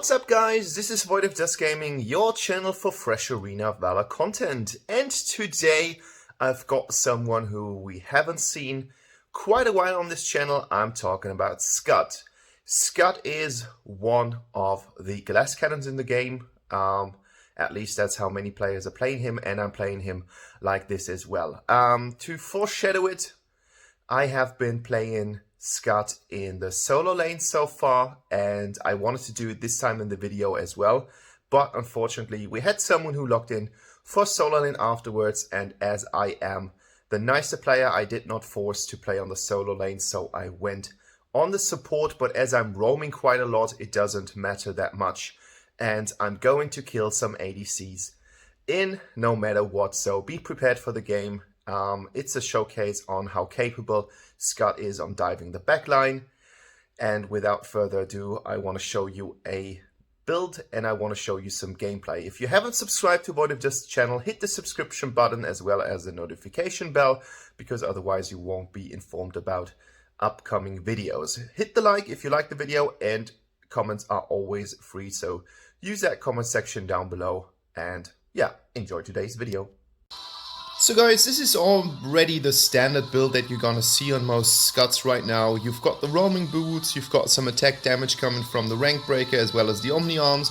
What's up guys, this is Void of Dust Gaming, your channel for fresh Arena Valor content, and today I've got someone who we haven't seen quite a while on this channel. I'm talking about Skud. Skud is one of the glass cannons in the game, at least that's how many players are playing him, and I'm playing him like this as well. To foreshadow it, I have been playing Skud in the solo lane so far, and I wanted to do it this time in the video as well, but unfortunately we had someone who logged in for solo lane afterwards, and as I am the nicer player, I did not force to play on the solo lane, so I went on the support. But as I'm roaming quite a lot, it doesn't matter that much, and I'm going to kill some ADCs in no matter what, so be prepared for the game. It's a showcase on how capable Skud is on diving the backline. And without further ado, I want to show you a build and I want to show you some gameplay. If you haven't subscribed to Void of Dust channel, hit the subscription button as well as the notification bell, because otherwise you won't be informed about upcoming videos. Hit the like if you like the video, and comments are always free, so use that comment section down below. And yeah, enjoy today's video. So guys, this is already the standard build that you're gonna see on most Skuds right now. You've got the roaming boots, you've got some attack damage coming from the rank breaker as well as the Omni arms.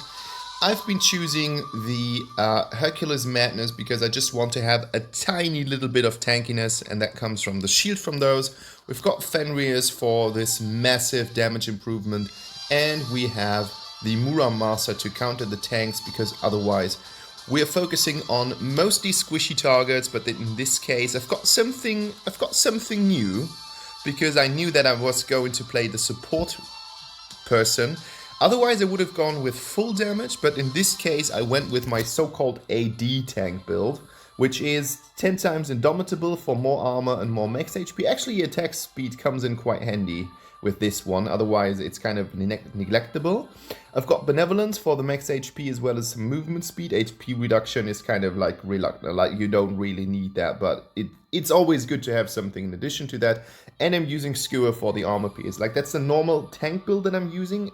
I've been choosing the Hercules Madness because I just want to have a tiny little bit of tankiness, and that comes from the shield from those. We've got Fenrir's for this massive damage improvement, and we have the Muram Master to counter the tanks, because otherwise we are focusing on mostly squishy targets. But in this case, I've got something new, because I knew that I was going to play the support person. Otherwise, I would have gone with full damage, but in this case, I went with my so-called AD tank build, which is 10 times indomitable for more armor and more max HP. Actually, attack speed comes in quite handy with this one, otherwise it's kind of neglectable. I've got Benevolence for the max HP as well as some movement speed. HP reduction is kind of like reluctant, like you don't really need that, but it's always good to have something in addition to that. And I'm using Skewer for the armor piece. Like, that's the normal tank build that I'm using.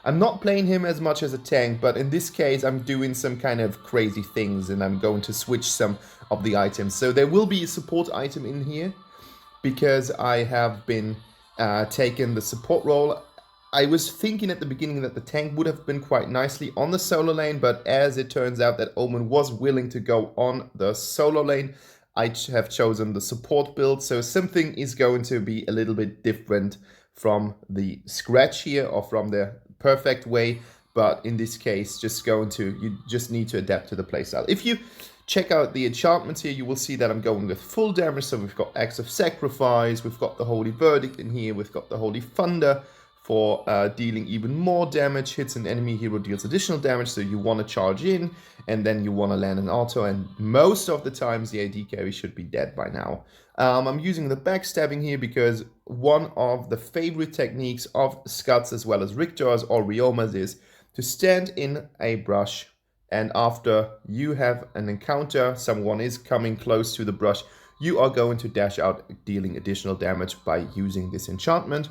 I'm not playing him as much as a tank, but in this case I'm doing some kind of crazy things, and I'm going to switch some of the items. So there will be a support item in here, because I have been taken the support role. I was thinking at the beginning that the tank would have been quite nicely on the solo lane, but as it turns out that Omen was willing to go on the solo lane, I have chosen the support build. So something is going to be a little bit different from the scratch here, or from the perfect way, but in this case you just need to adapt to the playstyle. If you check out the enchantments here, you will see that I'm going with full damage. So we've got Acts of Sacrifice, we've got the Holy Verdict in here, we've got the Holy Thunder for dealing even more damage. Hits an enemy hero deals additional damage, so you want to charge in, and then you want to land an auto, and most of the times the AD carry should be dead by now. I'm using the backstabbing here because one of the favorite techniques of Skuds as well as Rictors or Riomas is to stand in a brush, and after you have an encounter, someone is coming close to the brush, you are going to dash out, dealing additional damage by using this enchantment.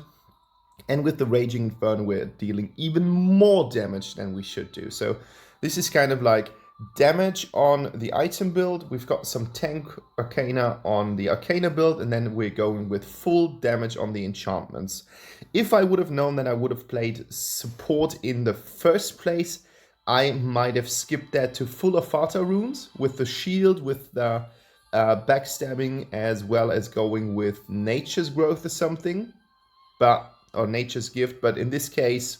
And with the Raging Inferno, we're dealing even more damage than we should do. So this is kind of like damage on the item build. We've got some tank Arcana on the Arcana build, and then we're going with full damage on the enchantments. If I would have known that I would have played support in the first place, I might have skipped that to full Afata runes with the shield, with the backstabbing, as well as going with Nature's Growth or something, or Nature's Gift. But in this case,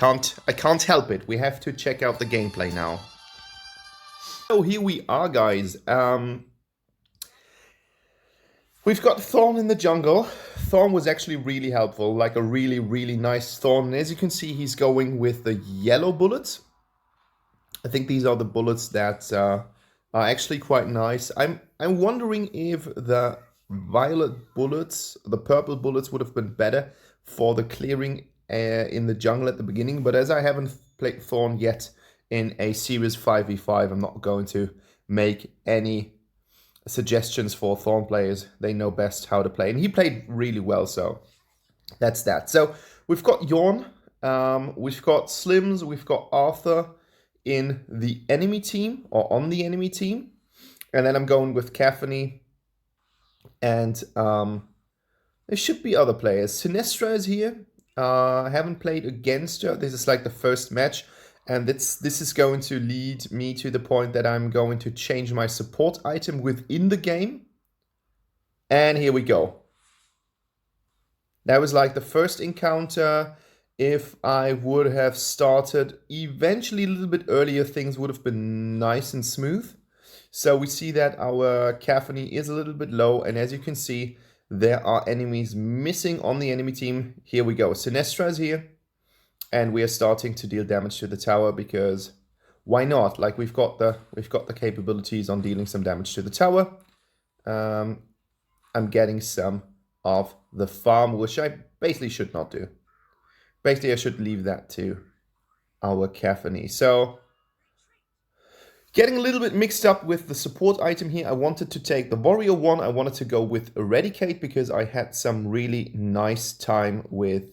I can't help it. We have to check out the gameplay now. So here we are, guys. We've got Thorn in the jungle. Thorn was actually really helpful, like a really, really nice Thorn. And as you can see, he's going with the yellow bullets. I think these are the bullets that are actually quite nice. I'm wondering if the violet bullets, the purple bullets, would have been better for the clearing in the jungle at the beginning. But as I haven't played Thorn yet in a series 5v5, I'm not going to make any suggestions for Thorn players. They know best how to play, and he played really well, so that's that. So we've got Yorn We've got Slims, we've got Arthur in the enemy team, or on the enemy team. And then I'm going with Caffany. And there should be other players. Sinestra is here. I haven't played against her. This is like the first match. And this is going to lead me to the point that I'm going to change my support item within the game. And here we go. That was like the first encounter. If I would have started eventually a little bit earlier, things would have been nice and smooth. So we see that our Caffany is a little bit low. And as you can see, there are enemies missing on the enemy team. Here we go. Sinestra is here. And we are starting to deal damage to the tower because why not? Like we've got the capabilities on dealing some damage to the tower. I'm getting some of the farm, which I basically should not do. Basically, I should leave that to our Caffany. So getting a little bit mixed up with the support item here. I wanted to take the warrior one. I wanted to go with eradicate because I had some really nice time with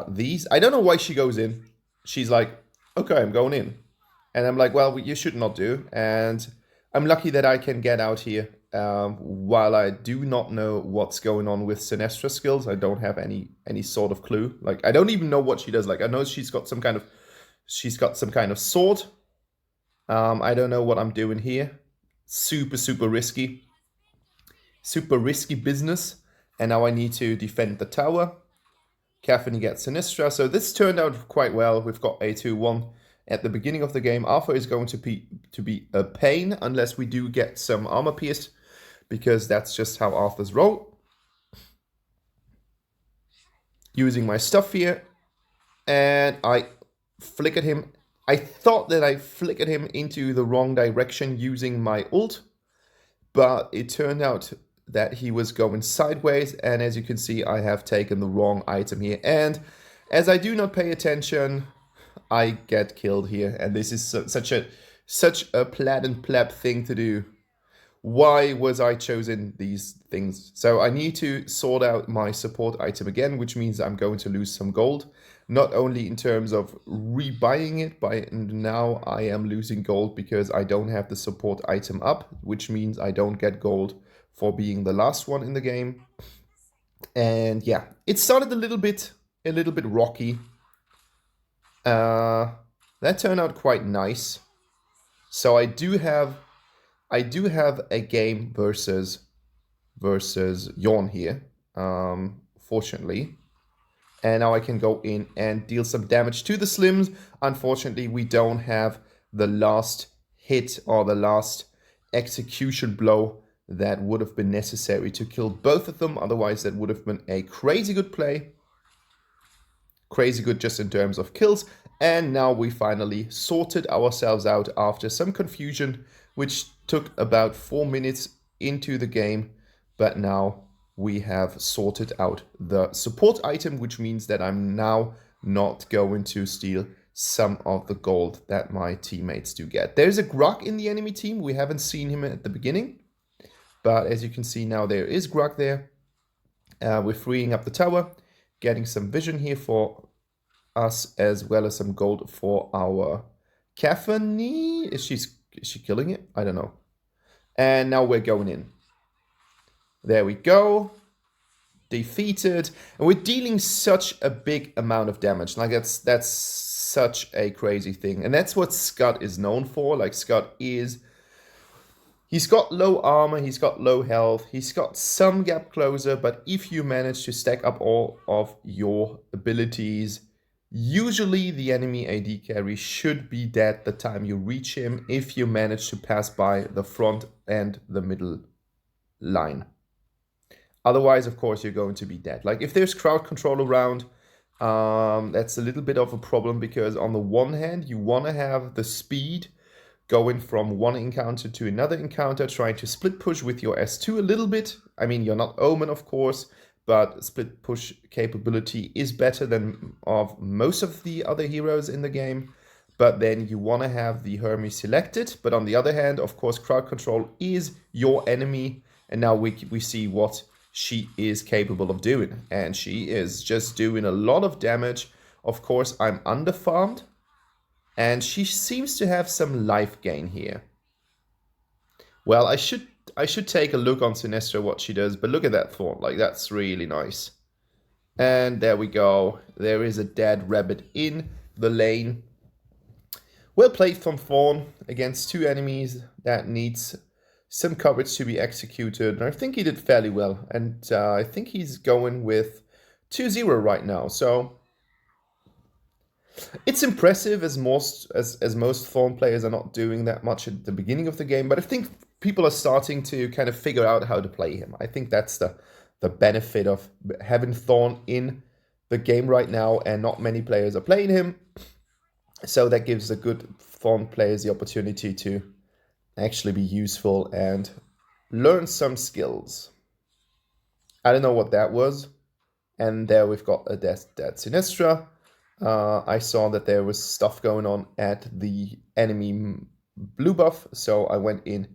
these. I don't know why she goes in. She's like, okay, I'm going in. And I'm like, well, you should not do. And I'm lucky that I can get out here. While I do not know what's going on with Sinestra's skills, I don't have any sort of clue. Like, I don't even know what she does. Like, I know she's got some kind of sword. I don't know what I'm doing here. Super risky. Super risky business. And now I need to defend the tower. Caffany gets Sinestra. So this turned out quite well. We've got a 2-1 at the beginning of the game. Arthur is going to be a pain unless we do get some armor pierced, because that's just how Arthur's roll. Using my stuff here, and I flickered him. I thought that I flickered him into the wrong direction using my ult, but it turned out that he was going sideways, and as you can see, I have taken the wrong item here. And as I do not pay attention, I get killed here, and this is such a plaid and pleb thing to do. Why was I chosen these things? So I need to sort out my support item again, which means I'm going to lose some gold. Not only in terms of rebuying it, but now I am losing gold because I don't have the support item up, which means I don't get gold for being the last one in the game. And yeah, it started a little bit rocky. That turned out quite nice. So I do have a game versus Yawn here, fortunately. And now I can go in and deal some damage to the Slims. Unfortunately, we don't have the last hit or the last execution blow that would have been necessary to kill both of them. Otherwise, that would have been a crazy good play. Crazy good just in terms of kills. And now we finally sorted ourselves out after some confusion, which took about 4 minutes into the game. But now we have sorted out the support item, which means that I'm now not going to steal some of the gold that my teammates do get. There's a Grug in the enemy team. We haven't seen him at the beginning, but as you can see now, there is Grug there. We're freeing up the tower, getting some vision here for us, as well as some gold for our Caffany. Is she killing it? I don't know. And now we're going in. There we go. Defeated. And we're dealing such a big amount of damage. Like that's such a crazy thing. And that's what Skud is known for. Like Skud is... He's got low armor, he's got low health, he's got some gap closer, but if you manage to stack up all of your abilities, usually the enemy AD carry should be dead the time you reach him if you manage to pass by the front and the middle line. Otherwise, of course, you're going to be dead. Like if there's crowd control around, that's a little bit of a problem, because on the one hand, you want to have the speed going from one encounter to another encounter, trying to split push with your S2 a little bit. I mean, you're not Omen, of course, but split push capability is better than of most of the other heroes in the game. But then you want to have the Hermes selected. But on the other hand, of course, crowd control is your enemy. And now we see what she is capable of doing. And she is just doing a lot of damage Of course, I'm underfarmed, and she seems to have some life gain here. Well, I should take a look on Sinestra what she does, but look at that Thorn, like that's really nice. And there we go. There is a dead rabbit in the lane. Well played from Thorn against two enemies that needs some coverage to be executed. And I think he did fairly well. And I think he's going with 2-0 right now. So it's impressive as most Thorn players are not doing that much at the beginning of the game. But I think people are starting to kind of figure out how to play him. I think that's the benefit of having Thorn in the game right now, and not many players are playing him. So that gives the good Thorn players the opportunity to actually be useful and learn some skills. I don't know what that was. And there we've got a dead Sinestra. I saw that there was stuff going on at the enemy blue buff, so I went in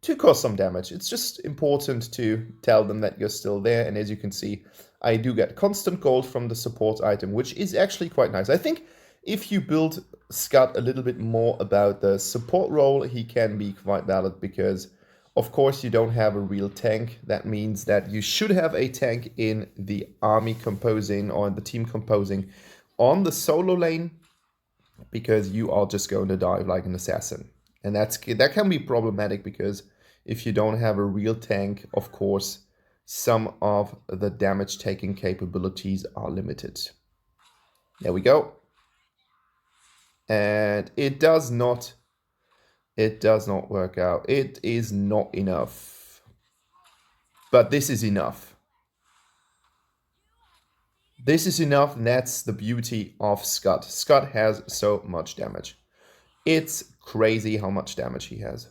to cause some damage. It's just important to tell them that you're still there, and as you can see, I do get constant gold from the support item, which is actually quite nice. I think if you build Skud a little bit more about the support role, he can be quite valid, because of course you don't have a real tank. That means that you should have a tank in the army composing or in the team composing on the solo lane, because you are just going to die like an assassin. And that can be problematic, because if you don't have a real tank, of course, some of the damage taking capabilities are limited. There we go. And it does not work out. It is not enough. But this is enough. This is enough, and that's the beauty of Skud. Skud has so much damage. It's crazy how much damage he has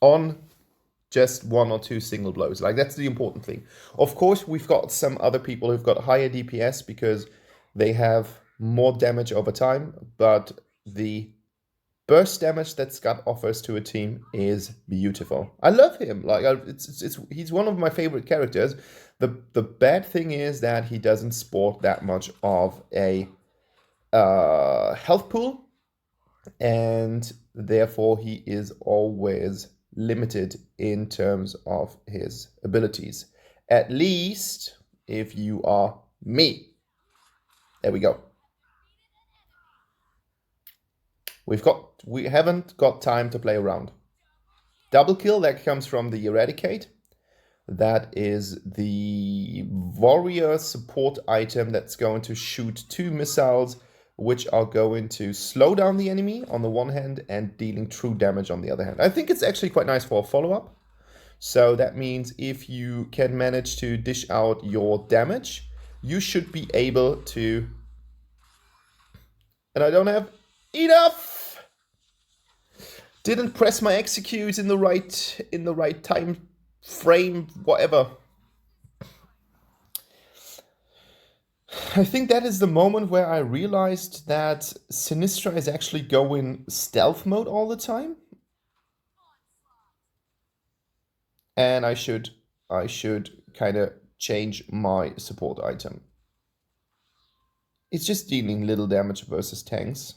on just one or two single blows. Like, that's the important thing. Of course, we've got some other people who've got higher DPS because they have more damage over time, but the burst damage that Skud offers to a team is beautiful. I love him. Like, he's one of my favorite characters. The bad thing is that he doesn't sport that much of a health pool, and therefore he is always limited in terms of his abilities. At least if you are me. There we go. We haven't got time to play around. Double kill, that comes from the Eradicate. That is the warrior support item that's going to shoot 2 missiles, which are going to slow down the enemy on the one hand and dealing true damage on the other hand. I think it's actually quite nice for a follow-up. So that means if you can manage to dish out your damage, you should be able to... And I don't have enough! Didn't press my execute in the right time frame, whatever. I think that is the moment where I realized that Sinestra is actually going stealth mode all the time. And I should kind of change my support item. It's just dealing little damage versus tanks.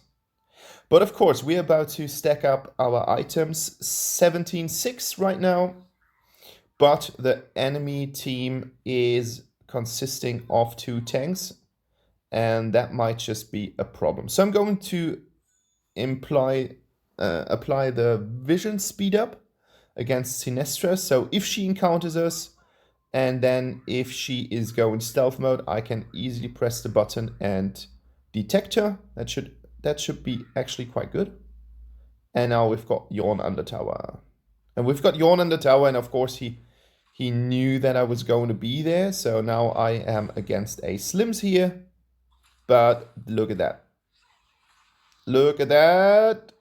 But of course, we're about to stack up our items. 17-6 right now. But the enemy team is consisting of 2 tanks, and that might just be a problem. So I'm going to apply the vision speed up against Sinestra. So if she encounters us, and then if she is going stealth mode, I can easily press the button and detect her. That should be actually quite good. And now we've got Yawn under tower. And we've got Yawn under tower, and of course he knew that I was going to be there, so now I am against a Slims here. But look at that. Look at that.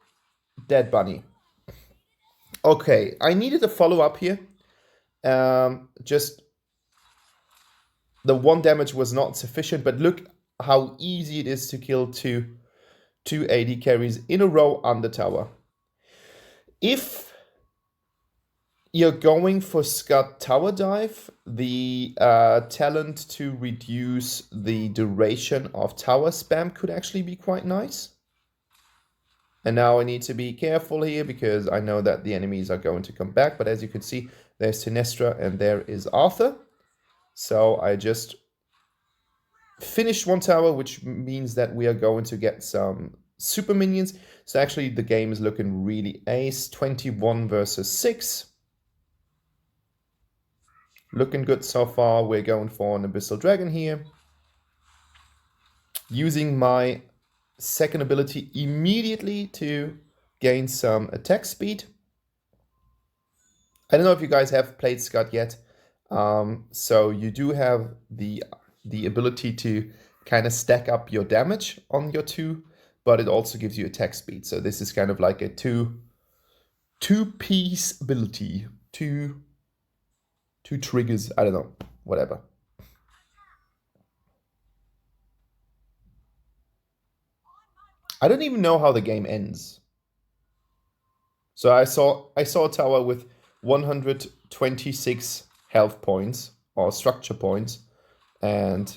Dead bunny. Okay, I needed a follow-up here. Just the 1 damage was not sufficient, but look how easy it is to kill two AD carries in a row under tower. If you're going for Skud Tower Dive, the talent to reduce the duration of tower spam could actually be quite nice. And now I need to be careful here because I know that the enemies are going to come back. But as you can see, there's Sinestra and there is Arthur. So I just finished one tower, which means that we are going to get some super minions. So actually the game is looking really ace. 21 versus 6. Looking good so far. We're going for an Abyssal Dragon here. Using my second ability immediately to gain some attack speed. I don't know if you guys have played Skud yet. So you do have the ability to kind of stack up your damage on your 2, but it also gives you attack speed. So this is kind of like a two-piece ability, two triggers, I don't know, whatever. I don't even know how the game ends. So I saw a tower with 126 health points or structure points, and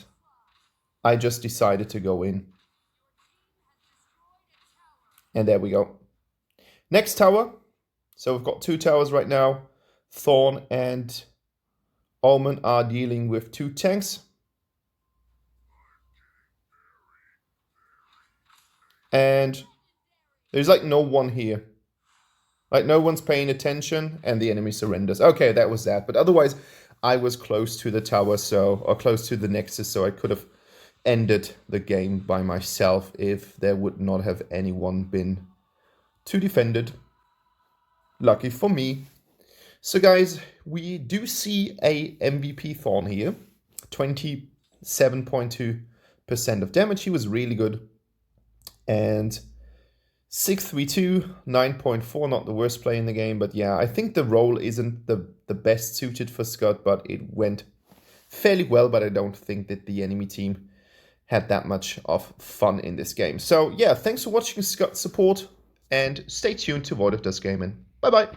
I just decided to go in. And there we go. Next tower. So we've got 2 towers right now. Thorn and Omen are dealing with 2 tanks. And there's like no one here. Like no one's paying attention and the enemy surrenders. Okay, that was that. But otherwise, I was close to the tower, or close to the nexus, so I could have ended the game by myself if there would not have anyone been too defended. Lucky for me. So guys, we do see a MVP Thorn here. 27.2% of damage. He was really good. And 632, 9.4, not the worst play in the game, but yeah, I think the role isn't the best suited for Skud, but it went fairly well, but I don't think that the enemy team had that much of fun in this game. So yeah, thanks for watching Skud Support, and stay tuned to Void of Dust Gaming. Bye bye!